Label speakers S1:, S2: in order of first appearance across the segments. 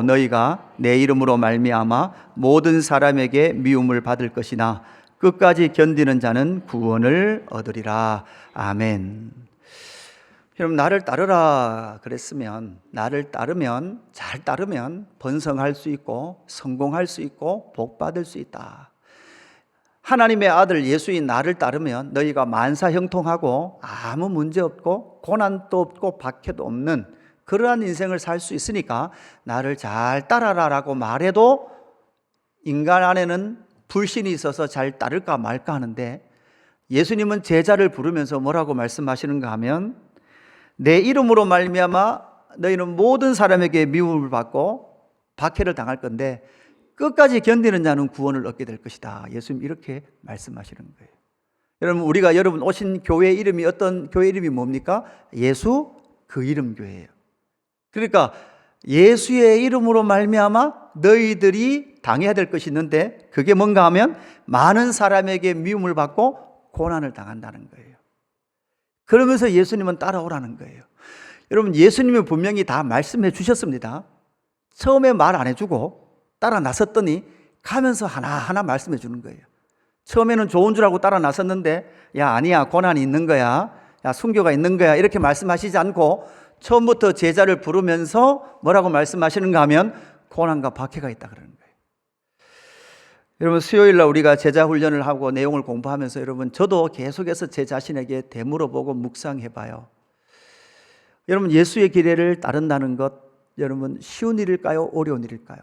S1: 너희가 내 이름으로 말미암아 모든 사람에게 미움을 받을 것이나 끝까지 견디는 자는 구원을 얻으리라. 아멘. 여러분, 나를 따르라 그랬으면, 나를 따르면, 잘 따르면 번성할 수 있고 성공할 수 있고 복 받을 수 있다. 하나님의 아들 예수인 나를 따르면 너희가 만사형통하고 아무 문제 없고 고난도 없고 박해도 없는 그러한 인생을 살 수 있으니까 나를 잘 따라라라고 말해도 인간 안에는 불신이 있어서 잘 따를까 말까 하는데, 예수님은 제자를 부르면서 뭐라고 말씀하시는가 하면, 내 이름으로 말미암아 너희는 모든 사람에게 미움을 받고 박해를 당할 건데 끝까지 견디는 자는 구원을 얻게 될 것이다. 예수님 이렇게 말씀하시는 거예요. 여러분, 여러분 오신 교회 이름이 어떤 교회 이름이 뭡니까? 예수 그 이름 교회예요. 그러니까 예수의 이름으로 말미암아 너희들이 당해야 될 것이 있는데, 그게 뭔가 하면 많은 사람에게 미움을 받고 고난을 당한다는 거예요. 그러면서 예수님은 따라오라는 거예요. 여러분, 예수님이 분명히 다 말씀해 주셨습니다. 처음에 말 안 해주고 따라 나섰더니 가면서 하나하나 말씀해 주는 거예요. 처음에는 좋은 줄 알고 따라 나섰는데, 야 아니야, 고난이 있는 거야, 야 순교가 있는 거야, 이렇게 말씀하시지 않고 처음부터 제자를 부르면서 뭐라고 말씀하시는가 하면 고난과 박해가 있다 그러는 거예요. 여러분, 수요일날 우리가 제자 훈련을 하고 내용을 공부하면서 여러분, 저도 계속해서 제 자신에게 되물어보고 묵상해봐요. 여러분, 예수의 길을 따른다는 것, 여러분 쉬운 일일까요? 어려운 일일까요?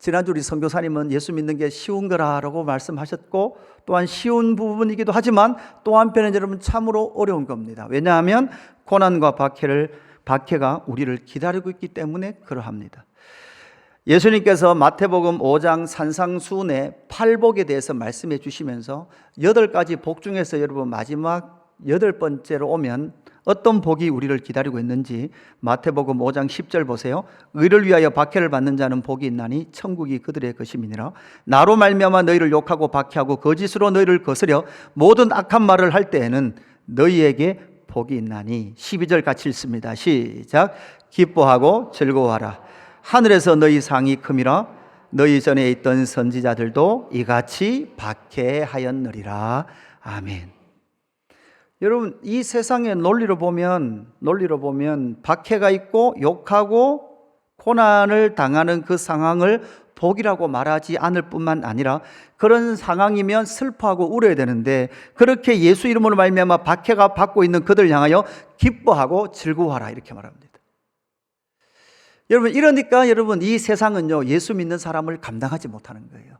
S1: 지난주 우리 선교사님은 예수 믿는 게 쉬운 거라고 말씀하셨고, 또한 쉬운 부분이기도 하지만 또 한편은 여러분 참으로 어려운 겁니다. 왜냐하면 고난과 박해가 우리를 기다리고 있기 때문에 그러합니다. 예수님께서 마태복음 5장 산상수훈의 팔복에 대해서 말씀해 주시면서 8가지 복 중에서 여러분 마지막 8번째로 오면 어떤 복이 우리를 기다리고 있는지 마태복음 5장 10절 보세요. 의를 위하여 박해를 받는 자는 복이 있나니 천국이 그들의 것임이니라. 나로 말미암아 너희를 욕하고 박해하고 거짓으로 너희를 거스려 모든 악한 말을 할 때에는 너희에게 복이 있나니. 12절 같이 읽습니다. 시작. 기뻐하고 즐거워하라. 하늘에서 너희 상이 큼이라. 너희 전에 있던 선지자들도 이같이 박해하였느리라. 아멘. 여러분, 이 세상의 논리로 보면 박해가 있고 욕하고 고난을 당하는 그 상황을 복이라고 말하지 않을 뿐만 아니라 그런 상황이면 슬퍼하고 울어야 되는데, 그렇게 예수 이름으로 말미암아 박해가 받고 있는 그들 향하여 기뻐하고 즐거워하라 이렇게 말합니다. 여러분, 이러니까 여러분 이 세상은요 예수 믿는 사람을 감당하지 못하는 거예요.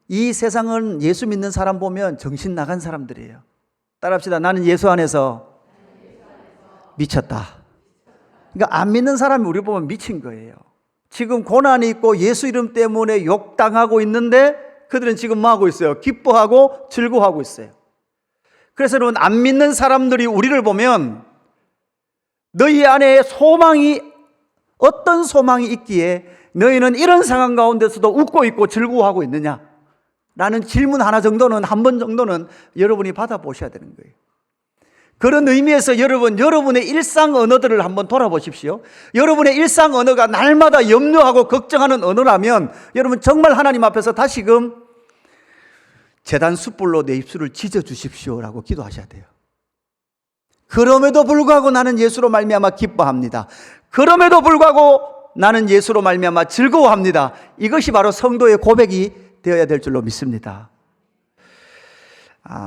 S1: 이 세상은 예수 믿는 사람 보면 정신 나간 사람들이에요. 따라합시다. 나는 예수 안에서 미쳤다. 그러니까 안 믿는 사람이 우리 보면 미친 거예요. 지금 고난이 있고 예수 이름 때문에 욕당하고 있는데 그들은 지금 뭐 하고 있어요? 기뻐하고 즐거워하고 있어요. 그래서 여러분, 안 믿는 사람들이 우리를 보면 너희 안에 어떤 소망이 있기에 너희는 이런 상황 가운데서도 웃고 있고 즐거워하고 있느냐? 라는 질문 한 번 정도는 여러분이 받아보셔야 되는 거예요. 그런 의미에서 여러분의 일상 언어들을 한번 돌아보십시오. 여러분의 일상 언어가 날마다 염려하고 걱정하는 언어라면 여러분 정말 하나님 앞에서 다시금 제단 숯불로 내 입술을 찢어 주십시오라고 기도하셔야 돼요. 그럼에도 불구하고 나는 예수로 말미암아 기뻐합니다. 그럼에도 불구하고 나는 예수로 말미암아 즐거워합니다. 이것이 바로 성도의 고백이 되어야 될 줄로 믿습니다.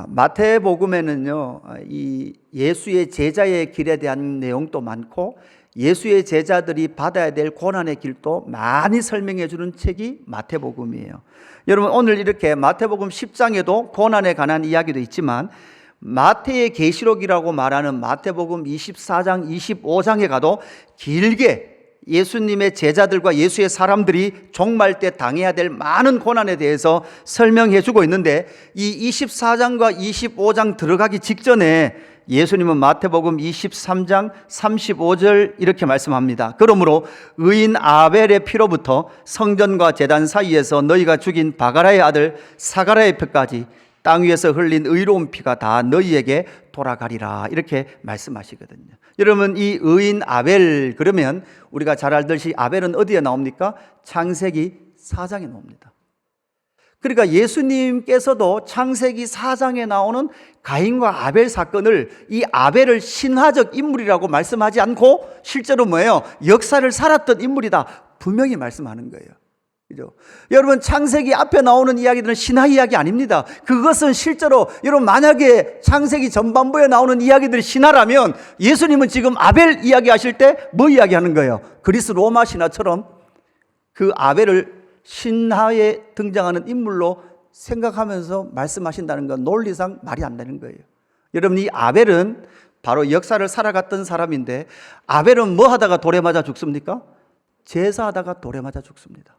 S1: 마태복음에는요, 이 예수의 제자의 길에 대한 내용도 많고 예수의 제자들이 받아야 될 고난의 길도 많이 설명해 주는 책이 마태복음이에요. 여러분, 오늘 이렇게 마태복음 10장에도 고난에 관한 이야기도 있지만 마태의 계시록이라고 말하는 마태복음 24장, 25장에 가도 길게 예수님의 제자들과 예수의 사람들이 종말 때 당해야 될 많은 고난에 대해서 설명해 주고 있는데, 이 24장과 25장 들어가기 직전에 예수님은 마태복음 23장 35절 이렇게 말씀합니다. 그러므로 의인 아벨의 피로부터 성전과 제단 사이에서 너희가 죽인 바가라의 아들 사가라의 피까지 땅 위에서 흘린 의로운 피가 다 너희에게 돌아가리라 이렇게 말씀하시거든요. 여러분, 이 의인 아벨, 그러면 우리가 잘 알듯이 아벨은 어디에 나옵니까? 창세기 4장에 나옵니다. 그러니까 예수님께서도 창세기 4장에 나오는 가인과 아벨 사건을, 이 아벨을 신화적 인물이라고 말씀하지 않고 실제로 뭐예요? 역사를 살았던 인물이다 분명히 말씀하는 거예요. 그죠? 여러분, 창세기 앞에 나오는 이야기들은 신화 이야기 아닙니다. 그것은 실제로, 여러분, 만약에 창세기 전반부에 나오는 이야기들이 신화라면 예수님은 지금 아벨 이야기 하실 때 뭐 이야기하는 거예요? 그리스 로마 신화처럼 그 아벨을 신화에 등장하는 인물로 생각하면서 말씀하신다는 건 논리상 말이 안 되는 거예요. 여러분, 이 아벨은 바로 역사를 살아갔던 사람인데, 아벨은 뭐 하다가 돌에 맞아 죽습니까? 제사하다가 돌에 맞아 죽습니다.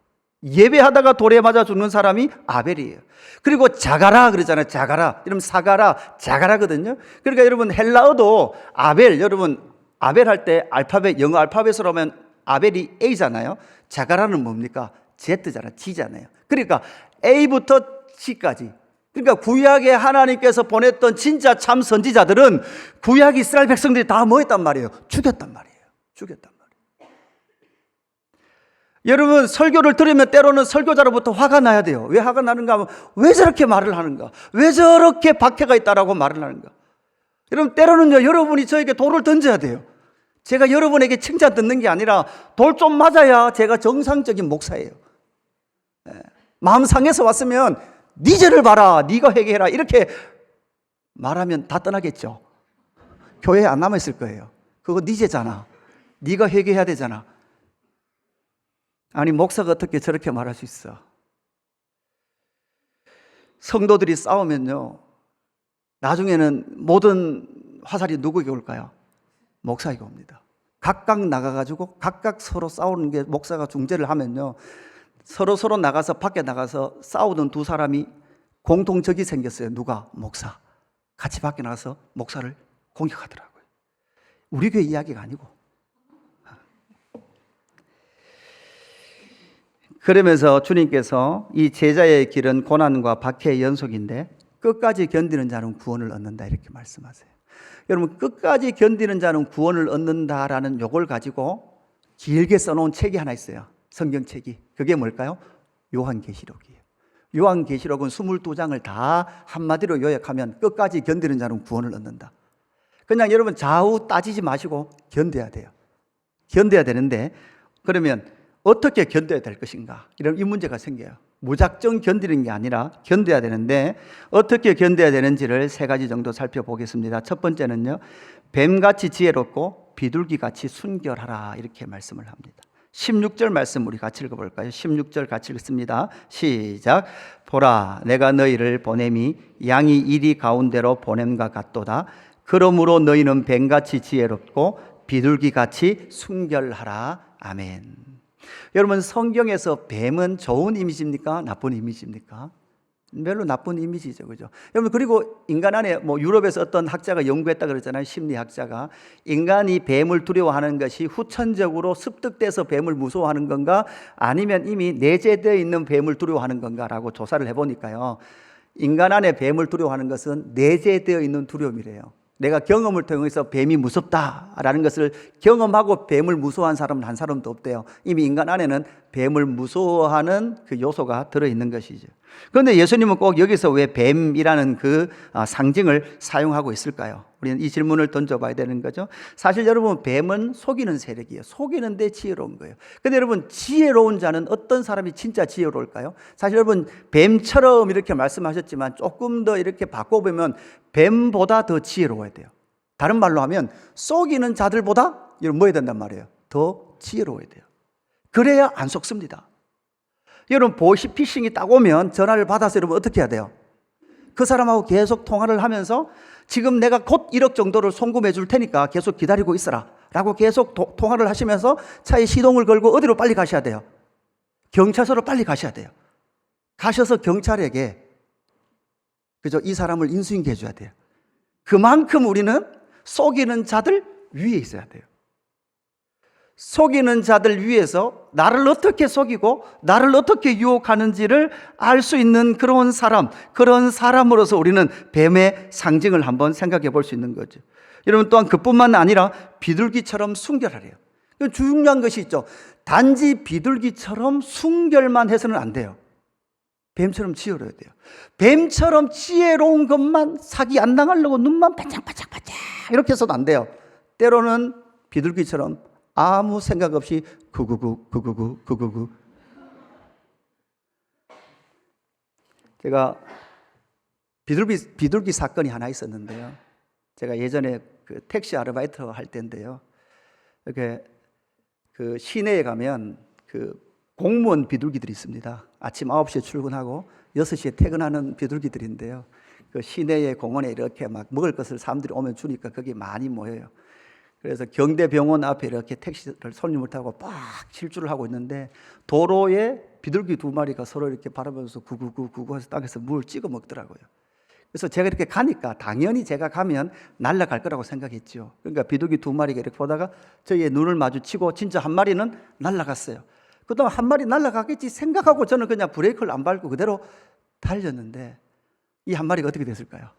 S1: 예배하다가 돌에 맞아 죽는 사람이 아벨이에요. 그리고 자가라 그러잖아요. 자가라. 이러면 사가라, 자가라거든요. 그러니까 여러분, 헬라어도 아벨, 여러분 아벨 할 때 알파벳, 영어 알파벳으로 하면 아벨이 A잖아요. 자가라는 뭡니까? Z잖아요. G잖아요. 그러니까 A부터 G까지. 그러니까 구약에 하나님께서 보냈던 진짜 참 선지자들은 구약 이스라엘 백성들이 다 뭐 했단 말이에요? 죽였단 말이에요. 죽였단 말이에요. 여러분, 설교를 들으면 때로는 설교자로부터 화가 나야 돼요. 왜 화가 나는가 하면, 왜 저렇게 말을 하는가? 왜 저렇게 박해가 있다라고 말을 하는가? 여러분, 때로는요, 여러분이 저에게 돌을 던져야 돼요. 제가 여러분에게 칭찬 듣는 게 아니라 돌 좀 맞아야 제가 정상적인 목사예요. 마음 상해서 왔으면 네 죄를 봐라, 네가 회개해라 이렇게 말하면 다 떠나겠죠. 교회에 안 남아있을 거예요. 그거 네 죄잖아. 네가 회개해야 되잖아. 아니, 목사가 어떻게 저렇게 말할 수 있어? 성도들이 싸우면요, 나중에는 모든 화살이 누구에게 올까요? 목사에게 옵니다. 각각 나가가지고 각각 서로 싸우는 게, 목사가 중재를 하면요, 서로 나가서, 밖에 나가서 싸우던 두 사람이 공통적이 생겼어요. 누가? 목사. 같이 밖에 나가서 목사를 공격하더라고요. 우리 교회 이야기가 아니고. 그러면서 주님께서 이 제자의 길은 고난과 박해의 연속인데 끝까지 견디는 자는 구원을 얻는다 이렇게 말씀하세요. 여러분, 끝까지 견디는 자는 구원을 얻는다라는 요걸 가지고 길게 써놓은 책이 하나 있어요. 성경책이. 그게 뭘까요? 요한계시록이에요. 요한계시록은 22장을 다 한마디로 요약하면 끝까지 견디는 자는 구원을 얻는다. 그냥 여러분 좌우 따지지 마시고 견뎌야 돼요. 견뎌야 되는데, 그러면 어떻게 견뎌야 될 것인가? 이런 이 문제가 생겨요. 무작정 견디는 게 아니라 견뎌야 되는데 어떻게 견뎌야 되는지를 세 가지 정도 살펴보겠습니다. 첫 번째는요, 뱀같이 지혜롭고 비둘기같이 순결하라 이렇게 말씀을 합니다. 16절 말씀 우리 같이 읽어볼까요? 16절 같이 읽습니다. 시작. 보라, 내가 너희를 보냄이 양이 이리 가운데로 보냄과 같도다. 그러므로 너희는 뱀같이 지혜롭고 비둘기같이 순결하라. 아멘. 여러분, 성경에서 뱀은 좋은 이미지입니까? 나쁜 이미지입니까? 별로 나쁜 이미지죠, 그죠? 여러분, 그리고 인간 안에 유럽에서 어떤 학자가 연구했다 그랬잖아요. 심리학자가 인간이 뱀을 두려워하는 것이 후천적으로 습득돼서 뱀을 무서워하는 건가, 아니면 이미 내재되어 있는 뱀을 두려워하는 건가라고 조사를 해보니까요, 인간 안에 뱀을 두려워하는 것은 내재되어 있는 두려움이래요. 내가 경험을 통해서 뱀이 무섭다라는 것을 경험하고 뱀을 무서워한 사람은 한 사람도 없대요. 이미 인간 안에는 뱀을 무서워하는 그 요소가 들어있는 것이죠. 그런데 예수님은 꼭 여기서 왜 뱀이라는 그 상징을 사용하고 있을까요? 우리는 이 질문을 던져봐야 되는 거죠. 사실 여러분, 뱀은 속이는 세력이에요. 속이는데 지혜로운 거예요. 근데 여러분, 지혜로운 자는 어떤 사람이 진짜 지혜로울까요? 사실 여러분, 뱀처럼 이렇게 말씀하셨지만 조금 더 이렇게 바꿔보면 뱀보다 더 지혜로워야 돼요. 다른 말로 하면 속이는 자들보다 여러분 뭐 해야 된단 말이에요? 더 지혜로워야 돼요. 그래야 안 속습니다. 여러분, 보이스피싱이 딱 오면 전화를 받아서 여러분 어떻게 해야 돼요? 그 사람하고 계속 통화를 하면서 지금 내가 곧 1억 정도를 송금해 줄 테니까 계속 기다리고 있어라 라고 계속 통화를 하시면서 차에 시동을 걸고 어디로 빨리 가셔야 돼요? 경찰서로 빨리 가셔야 돼요. 가셔서 경찰에게, 그죠? 이 사람을 인수인계 해줘야 돼요. 그만큼 우리는 속이는 자들 위에 있어야 돼요. 속이는 자들 위에서 나를 어떻게 속이고 나를 어떻게 유혹하는지를 알 수 있는 그런 사람으로서 우리는 뱀의 상징을 한번 생각해 볼 수 있는 거죠. 여러분 또한 그뿐만 아니라 비둘기처럼 순결하래요. 중요한 것이 있죠. 단지 비둘기처럼 순결만 해서는 안 돼요. 뱀처럼 지혜로워야 돼요. 뱀처럼 지혜로운 것만 사기 안 당하려고 눈만 반짝반짝반짝 이렇게 해서도 안 돼요. 때로는 비둘기처럼 아무 생각 없이 구구구. 제가 비둘기 사건이 하나 있었는데요. 제가 예전에 그 택시 아르바이트 할 때인데요. 이렇게 그 시내에 가면 그 공무원 비둘기들이 있습니다. 아침 9시에 출근하고 6시에 퇴근하는 비둘기들인데요. 그 시내의 공원에 이렇게 막 먹을 것을 사람들이 오면 주니까 거기 많이 모여요. 그래서 경대병원 앞에 이렇게 택시를 손님을 타고 빡 실주를 하고 있는데 도로에 비둘기 2마리가 서로 이렇게 바라보면서 구구구 해서 땅에서 물 찍어 먹더라고요. 그래서 제가 이렇게 가니까 당연히 제가 가면 날아갈 거라고 생각했죠. 그러니까 비둘기 2마리가 이렇게 보다가 저희의 눈을 마주치고 진짜 한 마리는 날아갔어요. 그동안 한 마리 날아가겠지 생각하고 저는 그냥 브레이크를 안 밟고 그대로 달렸는데 이 한 마리가 어떻게 됐을까요?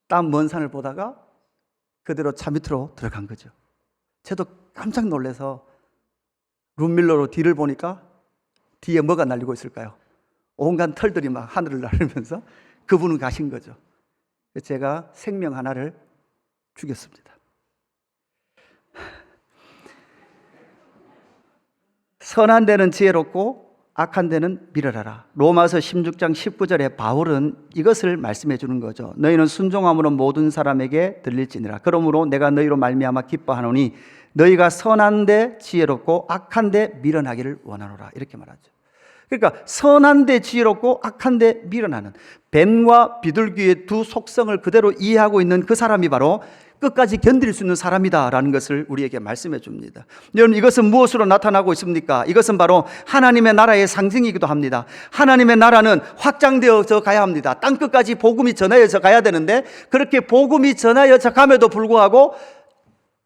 S1: 땀 먼 산을 보다가 그대로 차 밑으로 들어간 거죠. 저도 깜짝 놀라서 룸밀러로 뒤를 보니까 뒤에 뭐가 날리고 있을까요? 온갖 털들이 막 하늘을 나르면서 그분은 가신 거죠. 제가 생명 하나를 죽였습니다. 선한 데는 지혜롭고 악한 데는 미련하라. 로마서 16장 19절에 바울은 이것을 말씀해 주는 거죠. 너희는 순종함으로 모든 사람에게 들릴지니라. 그러므로 내가 너희로 말미암아 기뻐하노니 너희가 선한 데 지혜롭고 악한 데 미련하기를 원하노라. 이렇게 말하죠. 그러니까 선한 데 지혜롭고 악한 데 미련하는, 뱀과 비둘기의 두 속성을 그대로 이해하고 있는 그 사람이 바로 끝까지 견딜 수 있는 사람이다라는 것을 우리에게 말씀해 줍니다. 여러분, 이것은 무엇으로 나타나고 있습니까? 이것은 바로 하나님의 나라의 상징이기도 합니다. 하나님의 나라는 확장되어져 가야 합니다. 땅끝까지 복음이 전하여져 가야 되는데 그렇게 복음이 전하여져 감에도 불구하고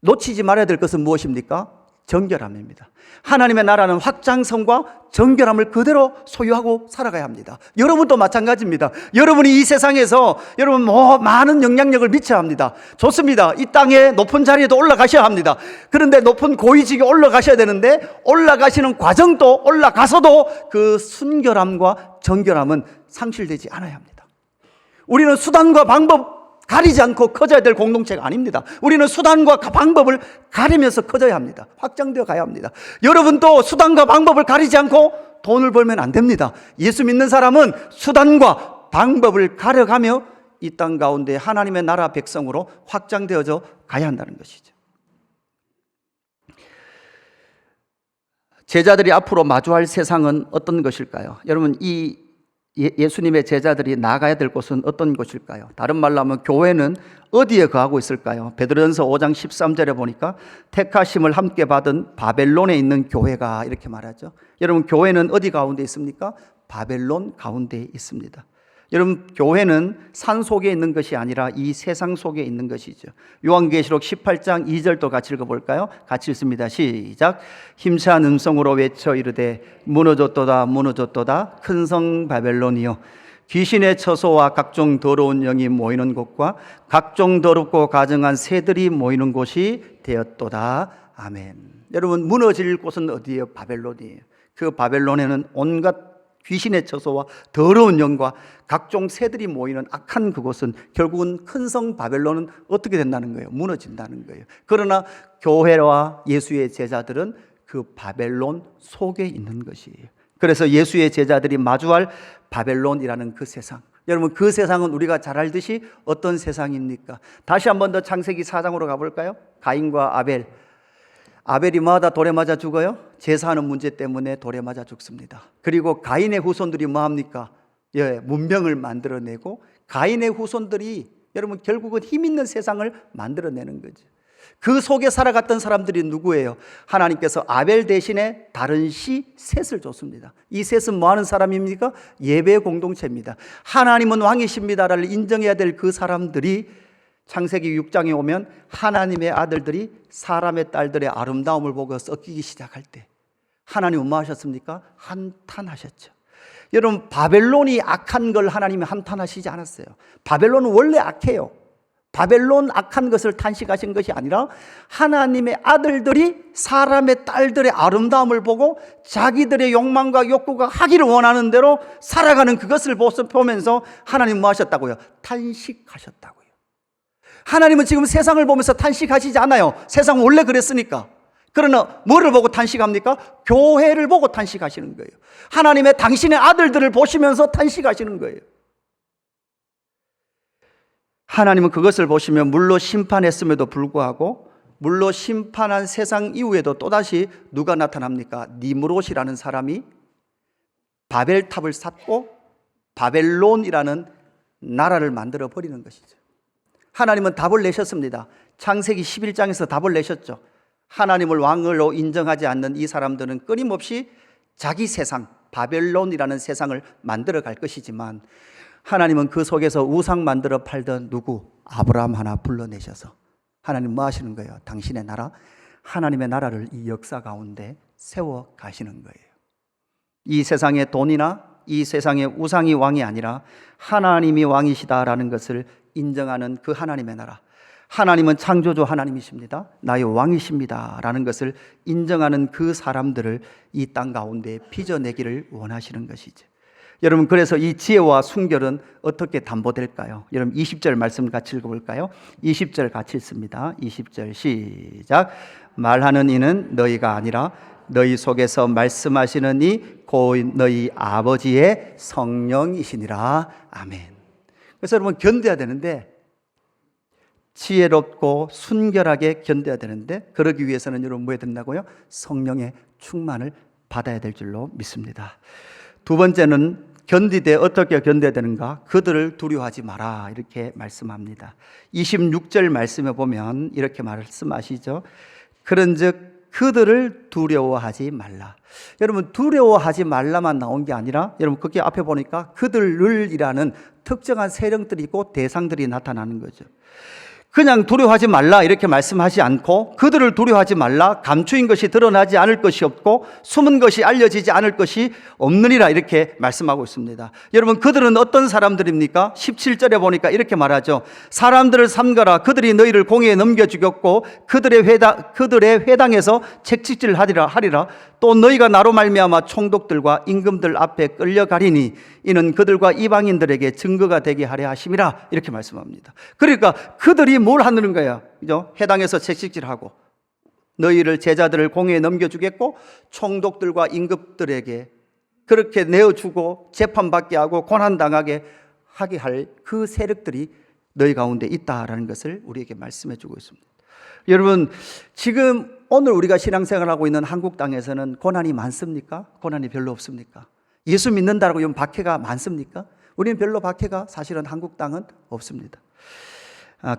S1: 놓치지 말아야 될 것은 무엇입니까? 정결함입니다. 하나님의 나라는 확장성과 정결함을 그대로 소유하고 살아가야 합니다. 여러분도 마찬가지입니다. 여러분이 이 세상에서 여러분 많은 영향력을 미쳐야 합니다. 좋습니다. 이 땅의 높은 자리에도 올라가셔야 합니다. 그런데 높은 고위직에 올라가셔야 되는데 올라가시는 과정도 올라가서도 그 순결함과 정결함은 상실되지 않아야 합니다. 우리는 수단과 방법 가리지 않고 커져야 될 공동체가 아닙니다. 우리는 수단과 방법을 가리면서 커져야 합니다. 확장되어 가야 합니다. 여러분도 수단과 방법을 가리지 않고 돈을 벌면 안 됩니다. 예수 믿는 사람은 수단과 방법을 가려가며 이 땅 가운데 하나님의 나라 백성으로 확장되어져 가야 한다는 것이죠. 제자들이 앞으로 마주할 세상은 어떤 것일까요? 여러분, 이 예수님의 제자들이 나가야 될 곳은 어떤 곳일까요? 다른 말로 하면 교회는 어디에 거하고 있을까요? 베드로전서 5장 13절에 보니까 택하심을 함께 받은 바벨론에 있는 교회가 이렇게 말하죠. 여러분, 교회는 어디 가운데 있습니까? 바벨론 가운데 있습니다. 여러분, 교회는 산 속에 있는 것이 아니라 이 세상 속에 있는 것이죠. 요한계시록 18장 2절도 같이 읽어볼까요? 같이 읽습니다. 시작. 힘찬 음성으로 외쳐 이르되 무너졌도다 무너졌도다 큰 성 바벨론이요 귀신의 처소와 각종 더러운 영이 모이는 곳과 각종 더럽고 가증한 새들이 모이는 곳이 되었도다. 아멘. 여러분, 무너질 곳은 어디예요? 바벨론이에요. 그 바벨론에는 온갖 귀신의 처소와 더러운 영과 각종 새들이 모이는 악한 그곳은 결국은 큰 성 바벨론은 어떻게 된다는 거예요? 무너진다는 거예요. 그러나 교회와 예수의 제자들은 그 바벨론 속에 있는 것이에요. 그래서 예수의 제자들이 마주할 바벨론이라는 그 세상, 여러분, 그 세상은 우리가 잘 알듯이 어떤 세상입니까? 다시 한 번 더 창세기 4장으로 가볼까요? 가인과 아벨. 아벨이 뭐하다 돌에 맞아 죽어요? 제사하는 문제 때문에 돌에 맞아 죽습니다. 그리고 가인의 후손들이 뭐합니까? 문명을 만들어내고 가인의 후손들이 여러분 결국은 힘 있는 세상을 만들어내는 거죠. 그 속에 살아갔던 사람들이 누구예요? 하나님께서 아벨 대신에 다른 씨 셋을 줬습니다. 이 셋은 뭐하는 사람입니까? 예배 공동체입니다. 하나님은 왕이십니다를 인정해야 될 그 사람들이 창세기 6장에 오면 하나님의 아들들이 사람의 딸들의 아름다움을 보고 썩히기 시작할 때 하나님은 뭐 하셨습니까? 한탄하셨죠. 여러분, 바벨론이 악한 걸 하나님이 한탄하시지 않았어요. 바벨론은 원래 악해요. 바벨론 악한 것을 탄식하신 것이 아니라 하나님의 아들들이 사람의 딸들의 아름다움을 보고 자기들의 욕망과 욕구가 하기를 원하는 대로 살아가는 그것을 보면서 하나님 뭐 하셨다고요? 탄식하셨다고요. 하나님은 지금 세상을 보면서 탄식하시지 않아요. 세상은 원래 그랬으니까. 그러나 뭐를 보고 탄식합니까? 교회를 보고 탄식하시는 거예요. 하나님의 당신의 아들들을 보시면서 탄식하시는 거예요. 하나님은 그것을 보시며 물로 심판했음에도 불구하고 물로 심판한 세상 이후에도 또다시 누가 나타납니까? 니므롯이라는 사람이 바벨탑을 쌓고 바벨론이라는 나라를 만들어 버리는 것이죠. 하나님은 답을 내셨습니다. 창세기 11장에서 답을 내셨죠. 하나님을 왕으로 인정하지 않는 이 사람들은 끊임없이 자기 세상, 바벨론이라는 세상을 만들어 갈 것이지만 하나님은 그 속에서 우상 만들어 팔던 누구? 아브라함 하나 불러내셔서 하나님 뭐 하시는 거예요? 당신의 나라, 하나님의 나라를 이 역사 가운데 세워 가시는 거예요. 이 세상의 돈이나 이 세상의 우상이 왕이 아니라 하나님이 왕이시다라는 것을 인정하는 그 하나님의 나라, 하나님은 창조주 하나님이십니다, 나의 왕이십니다 라는 것을 인정하는 그 사람들을 이 땅 가운데 빚어내기를 원하시는 것이죠. 여러분, 그래서 이 지혜와 순결은 어떻게 담보될까요? 여러분 20절 말씀 같이 읽어볼까요? 20절 같이 읽습니다. 20절 시작. 말하는 이는 너희가 아니라 너희 속에서 말씀하시는 이 곧 너희 아버지의 성령이시니라. 아멘. 그래서 여러분 견뎌야 되는데, 지혜롭고 순결하게 견뎌야 되는데, 그러기 위해서는 여러분 뭐 해야 된다고요? 성령의 충만을 받아야 될 줄로 믿습니다. 두 번째는 견디되 어떻게 견뎌야 되는가? 그들을 두려워하지 마라 이렇게 말씀합니다. 26절 말씀에 보면 이렇게 말씀하시죠. 그런즉 그들을 두려워하지 말라. 여러분 두려워하지 말라만 나온 게 아니라 여러분 거기 앞에 보니까 그들을이라는 특정한 세력들이 있고 대상들이 나타나는 거죠. 그냥 두려워하지 말라 이렇게 말씀하지 않고 그들을 두려워하지 말라, 감추인 것이 드러나지 않을 것이 없고 숨은 것이 알려지지 않을 것이 없느니라 이렇게 말씀하고 있습니다. 여러분 그들은 어떤 사람들입니까? 17절에 보니까 이렇게 말하죠. 사람들을 삼가라. 그들이 너희를 공회에 넘겨주겠고 그들의 회당에서 채찍질하리라. 또 너희가 나로 말미암아 총독들과 임금들 앞에 끌려가리니 이는 그들과 이방인들에게 증거가 되게 하려 하심이라 이렇게 말씀합니다. 그러니까 그들이 뭘 하는 거야? 그죠? 해당에서 채찍질하고 너희를 제자들을 공회에 넘겨주겠고 총독들과 임금들에게 그렇게 내어주고 재판받게 하고 고난당하게 하게 할 그 세력들이 너희 가운데 있다라는 것을 우리에게 말씀해 주고 있습니다. 여러분 지금 오늘 우리가 신앙생활하고 있는 한국 땅에서는 고난이 많습니까? 고난이 별로 없습니까? 예수 믿는다고 여러분 박해가 많습니까? 우리는 별로 박해가 사실은 한국 땅은 없습니다.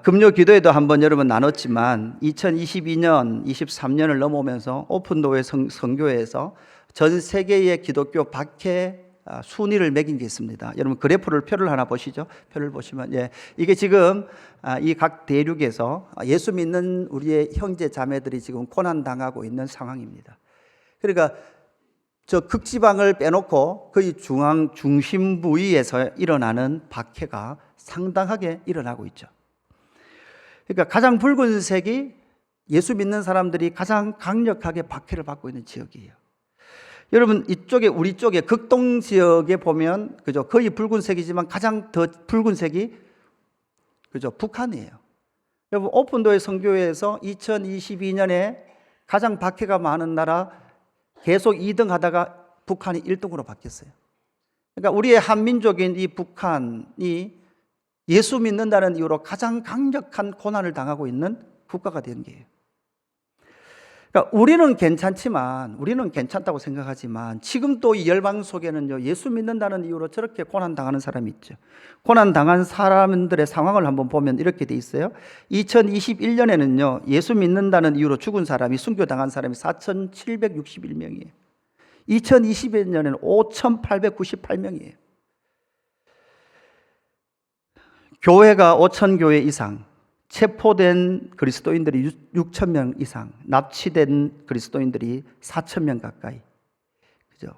S1: 금요 기도에도 한번 여러분 나눴지만 2022년, 23년을 넘어오면서 오픈도어 선교회에서 전 세계의 기독교 박해 순위를 매긴 게 있습니다. 여러분 표를 하나 보시죠. 표를 보시면 이게 지금 이 각 대륙에서 예수 믿는 우리의 형제 자매들이 지금 고난 당하고 있는 상황입니다. 그러니까 저 극지방을 빼놓고 거의 중심 부위에서 일어나는 박해가 상당하게 일어나고 있죠. 그러니까 가장 붉은색이 예수 믿는 사람들이 가장 강력하게 박해를 받고 있는 지역이에요. 여러분 이쪽에 우리 쪽에 극동 지역에 보면 그죠, 거의 붉은색이지만 가장 더 붉은색이 그죠, 북한이에요. 여러분 오픈도어 선교회에서 2022년에 가장 박해가 많은 나라 계속 2등 하다가 북한이 1등으로 바뀌었어요. 그러니까 우리의 한민족인 이 북한이 예수 믿는다는 이유로 가장 강력한 고난을 당하고 있는 국가가 된 거예요. 그러니까 우리는 괜찮다고 생각하지만 지금 또 이 열방 속에는요, 예수 믿는다는 이유로 저렇게 고난 당하는 사람이 있죠. 고난 당한 사람들의 상황을 한번 보면 이렇게 돼 있어요. 2021년에는요 예수 믿는다는 이유로 죽은 사람이, 순교당한 사람이 4,761명이에요. 2021년에는 5,898명이에요. 교회가 5,000교회 이상, 체포된 그리스도인들이 6,000명 이상, 납치된 그리스도인들이 4,000명 가까이. 그죠?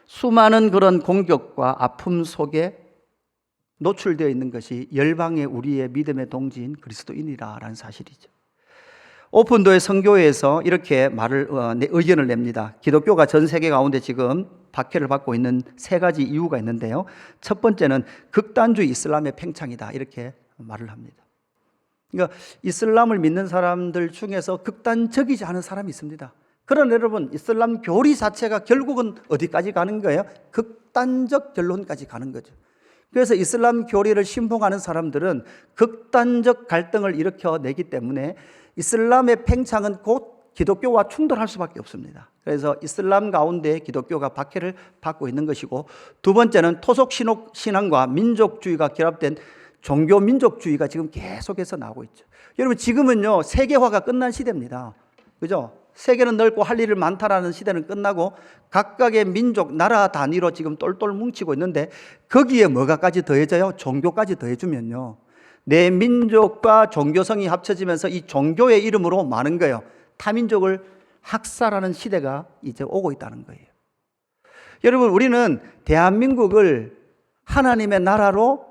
S1: 수많은 그런 공격과 아픔 속에 노출되어 있는 것이 열방의 우리의 믿음의 동지인 그리스도인이라는 사실이죠. 오픈도의 선교회에서 이렇게 의견을 냅니다. 기독교가 전 세계 가운데 지금 박해를 받고 있는 세 가지 이유가 있는데요. 첫 번째는 극단주의 이슬람의 팽창이다, 이렇게 말을 합니다. 그러니까 이슬람을 믿는 사람들 중에서 극단적이지 않은 사람이 있습니다. 그러나 여러분, 이슬람 교리 자체가 결국은 어디까지 가는 거예요? 극단적 결론까지 가는 거죠. 그래서 이슬람 교리를 신봉하는 사람들은 극단적 갈등을 일으켜내기 때문에 이슬람의 팽창은 곧 기독교와 충돌할 수밖에 없습니다. 그래서 이슬람 가운데 기독교가 박해를 받고 있는 것이고, 두 번째는 토속 신앙과 민족주의가 결합된 종교 민족주의가 지금 계속해서 나오고 있죠. 여러분, 지금은요, 세계화가 끝난 시대입니다. 그죠? 세계는 넓고 할 일이 많다라는 시대는 끝나고 각각의 민족, 나라 단위로 지금 똘똘 뭉치고 있는데, 거기에 뭐가까지 더해져요? 종교까지 더해주면요, 내 민족과 종교성이 합쳐지면서 이 종교의 이름으로 많은 거예요. 타민족을 학살하는 시대가 이제 오고 있다는 거예요. 여러분, 우리는 대한민국을 하나님의 나라로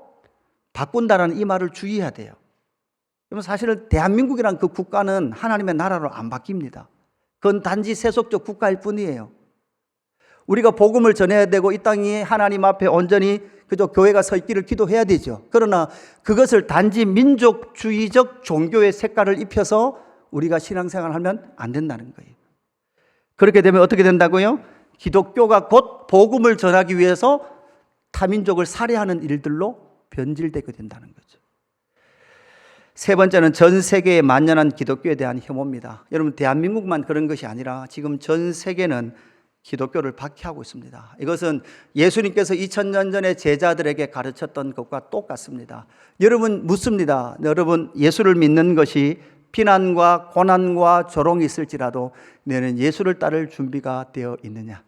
S1: 바꾼다는 이 말을 주의해야 돼요. 여러분, 사실은 대한민국이란 그 국가는 하나님의 나라로 안 바뀝니다. 그건 단지 세속적 국가일 뿐이에요. 우리가 복음을 전해야 되고 이 땅이 하나님 앞에 온전히 그저 교회가 서 있기를 기도해야 되죠. 그러나 그것을 단지 민족주의적 종교의 색깔을 입혀서 우리가 신앙생활을 하면 안 된다는 거예요. 그렇게 되면 어떻게 된다고요? 기독교가 곧 복음을 전하기 위해서 타민족을 살해하는 일들로 변질되게 된다는 거죠. 세 번째는 전 세계에 만연한 기독교에 대한 혐오입니다. 여러분, 대한민국만 그런 것이 아니라 지금 전 세계는 기독교를 박해하고 있습니다. 이것은 예수님께서 2000년 전에 제자들에게 가르쳤던 것과 똑같습니다. 여러분, 묻습니다. 여러분, 예수를 믿는 것이 비난과 고난과 조롱이 있을지라도 너는 예수를 따를 준비가 되어 있느냐?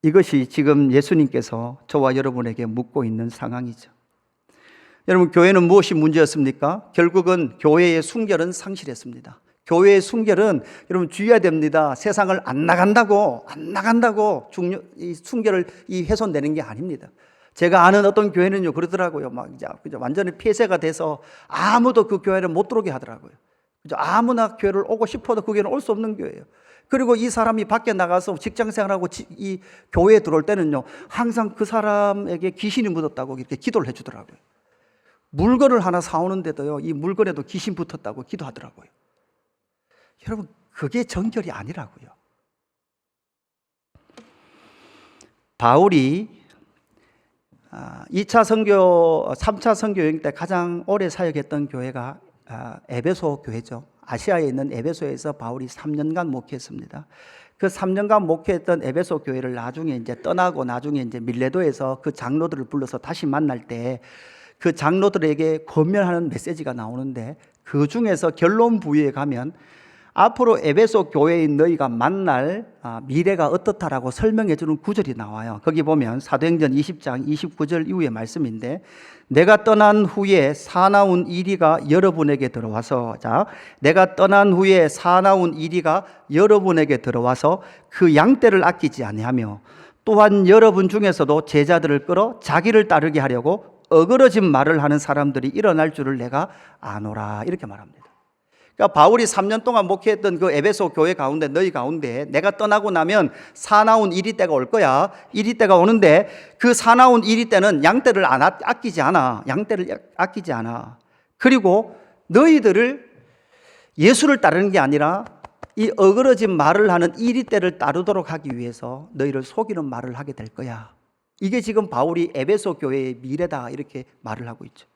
S1: 이것이 지금 예수님께서 저와 여러분에게 묻고 있는 상황이죠. 여러분, 교회는 무엇이 문제였습니까? 결국은 교회의 순결은 상실했습니다. 교회의 순결은 여러분 주의해야 됩니다. 세상을 안 나간다고 이 순결을 훼손되는 게 아닙니다. 제가 아는 어떤 교회는요, 그러더라고요. 이제 완전히 폐쇄가 돼서 아무도 그 교회를 못 들어오게 하더라고요. 아무나 교회를 오고 싶어도 그 교회는 올 수 없는 교회예요. 그리고 이 사람이 밖에 나가서 직장 생활하고 이 교회에 들어올 때는요, 항상 그 사람에게 귀신이 묻었다고 이렇게 기도를 해주더라고요. 물건을 하나 사오는데도요, 이 물건에도 귀신 붙었다고 기도하더라고요. 여러분, 그게 정결이 아니라고요. 바울이 2차 선교, 3차 선교 여행 때 가장 오래 사역했던 교회가 에베소 교회죠. 아시아에 있는 에베소에서 바울이 3년간 목회했습니다. 그 3년간 목회했던 에베소 교회를 나중에 이제 떠나고 나중에 이제 밀레도에서 그 장로들을 불러서 다시 만날 때 그 장로들에게 권면하는 메시지가 나오는데, 그 중에서 결론 부위에 가면 앞으로 에베소 교회인 너희가 만날 미래가 어떻다라고 설명해 주는 구절이 나와요. 거기 보면 사도행전 20장 29절 이후의 말씀인데, 내가 떠난 후에 사나운 이리가 여러분에게 들어와서, 내가 떠난 후에 사나운 이리가 여러분에게 들어와서 그 양떼를 아끼지 아니하며 또한 여러분 중에서도 제자들을 끌어 자기를 따르게 하려고 어그러진 말을 하는 사람들이 일어날 줄을 내가 아노라, 이렇게 말합니다. 그러니까 바울이 3년 동안 목회했던 그 에베소 교회 가운데, 너희 가운데 내가 떠나고 나면 사나운 이리 때가 올 거야. 이리 때가 오는데 그 사나운 이리 때는 양떼를 아끼지 않아. 양떼를 아끼지 않아. 그리고 너희들을 예수를 따르는 게 아니라 이 어그러진 말을 하는 이리 때를 따르도록 하기 위해서 너희를 속이는 말을 하게 될 거야. 이게 지금 바울이 에베소 교회의 미래다, 이렇게 말을 하고 있죠.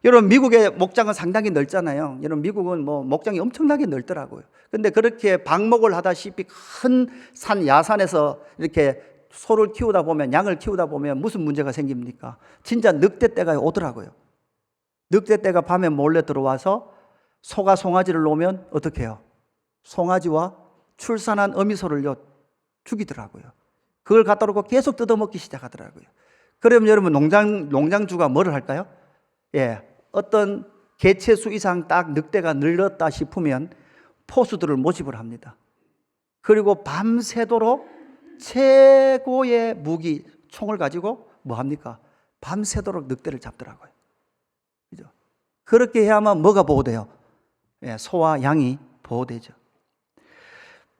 S1: 여러분, 미국의 목장은 상당히 넓잖아요. 여러분, 미국은 목장이 엄청나게 넓더라고요. 근데 그렇게 방목을 하다시피 큰 산, 야산에서 이렇게 소를 키우다 보면, 양을 키우다 보면 무슨 문제가 생깁니까? 진짜 늑대떼가 오더라고요. 늑대떼가 밤에 몰래 들어와서 소가 송아지를 놓으면 어떻게 해요? 송아지와 출산한 어미소를요, 죽이더라고요. 그걸 갖다 놓고 계속 뜯어먹기 시작하더라고요. 그러면 여러분, 농장주가 뭐를 할까요? 어떤 개체수 이상 딱 늑대가 늘었다 싶으면 포수들을 모집을 합니다. 그리고 밤새도록 최고의 무기, 총을 가지고 뭐 합니까? 밤새도록 늑대를 잡더라고요. 그죠? 그렇게 해야만 뭐가 보호돼요? 소와 양이 보호되죠.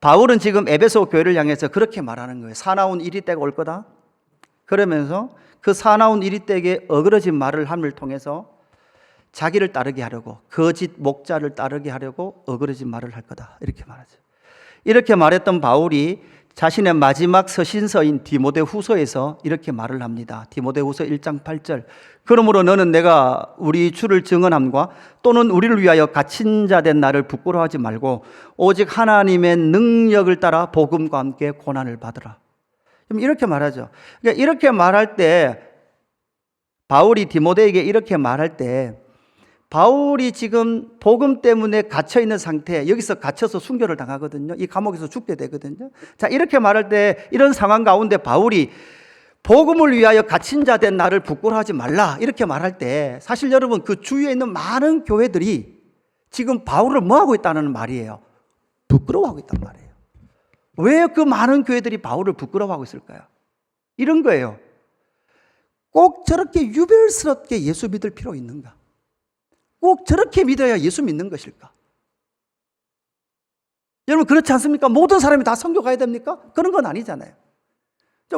S1: 바울은 지금 에베소 교회를 향해서 그렇게 말하는 거예요. 사나운 이리 때가 올 거다. 그러면서 그 사나운 이리 때에 어그러진 말을 함을 통해서 자기를 따르게 하려고, 거짓 목자를 따르게 하려고 어그러진 말을 할 거다. 이렇게 말하죠. 이렇게 말했던 바울이 자신의 마지막 서신서인 디모데후서에서 이렇게 말을 합니다. 디모데후서 1장 8절. 그러므로 너는 내가 우리 주를 증언함과 또는 우리를 위하여 갇힌 자 된 나를 부끄러워하지 말고 오직 하나님의 능력을 따라 복음과 함께 고난을 받으라. 이렇게 말하죠. 그러니까 이렇게 말할 때, 바울이 디모데에게 이렇게 말할 때, 바울이 지금 복음 때문에 갇혀 있는 상태, 여기서 갇혀서 순교를 당하거든요. 이 감옥에서 죽게 되거든요. 자, 이렇게 말할 때, 이런 상황 가운데 바울이 복음을 위하여 갇힌 자 된 나를 부끄러워하지 말라, 이렇게 말할 때, 사실 여러분 그 주위에 있는 많은 교회들이 지금 바울을 뭐 하고 있다는 말이에요? 부끄러워하고 있단 말이에요. 왜 그 많은 교회들이 바울을 부끄러워하고 있을까요? 이런 거예요. 꼭 저렇게 유별스럽게 예수 믿을 필요 있는가? 꼭 저렇게 믿어야 예수 믿는 것일까? 여러분 그렇지 않습니까? 모든 사람이 다 선교 가야 됩니까? 그런 건 아니잖아요.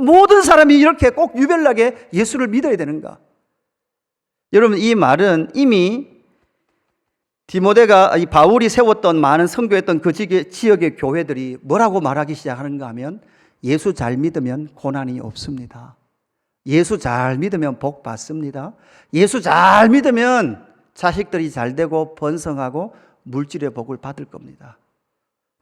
S1: 모든 사람이 이렇게 꼭 유별나게 예수를 믿어야 되는가? 여러분 이 말은 이미 디모데가, 이 바울이 세웠던 많은 선교했던 그 지역의 교회들이 뭐라고 말하기 시작하는가 하면, 예수 잘 믿으면 고난이 없습니다. 예수 잘 믿으면 복 받습니다. 예수 잘 믿으면 자식들이 잘 되고 번성하고 물질의 복을 받을 겁니다.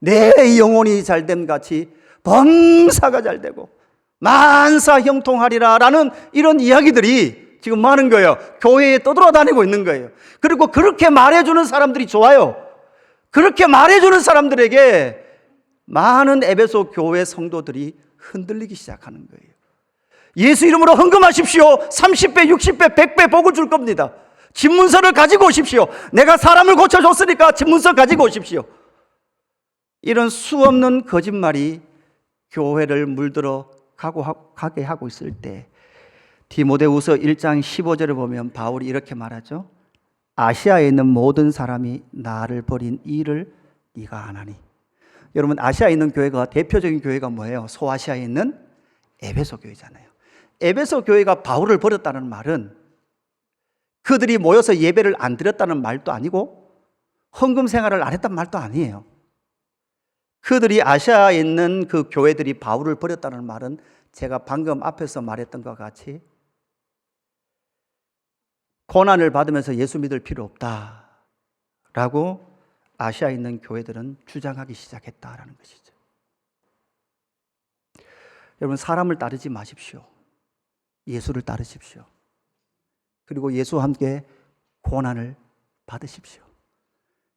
S1: 내 영혼이 잘됨 같이 범사가 잘 되고 만사 형통하리라 라는 이런 이야기들이 지금 많은 거예요. 교회에 떠돌아다니고 있는 거예요. 그리고 그렇게 말해주는 사람들이 좋아요. 그렇게 말해주는 사람들에게 많은 에베소 교회 성도들이 흔들리기 시작하는 거예요. 예수 이름으로 헌금하십시오. 30배, 60배, 100배 복을 줄 겁니다. 집문서를 가지고 오십시오. 내가 사람을 고쳐줬으니까 집문서 가지고 오십시오. 이런 수없는 거짓말이 교회를 물들어 가게 하고 있을 때, 디모데후서 1장 15절을 보면 바울이 이렇게 말하죠. 아시아에 있는 모든 사람이 나를 버린 일을 네가 아나니. 여러분 아시아에 있는 교회가, 대표적인 교회가 뭐예요? 소아시아에 있는 에베소 교회잖아요. 에베소 교회가 바울을 버렸다는 말은 그들이 모여서 예배를 안 드렸다는 말도 아니고 헌금 생활을 안 했단 말도 아니에요. 그들이 아시아에 있는 그 교회들이 바울을 버렸다는 말은 제가 방금 앞에서 말했던 것 같이 고난을 받으면서 예수 믿을 필요 없다라고 아시아에 있는 교회들은 주장하기 시작했다라는 것이죠. 여러분 사람을 따르지 마십시오. 예수를 따르십시오. 그리고 예수와 함께 고난을 받으십시오.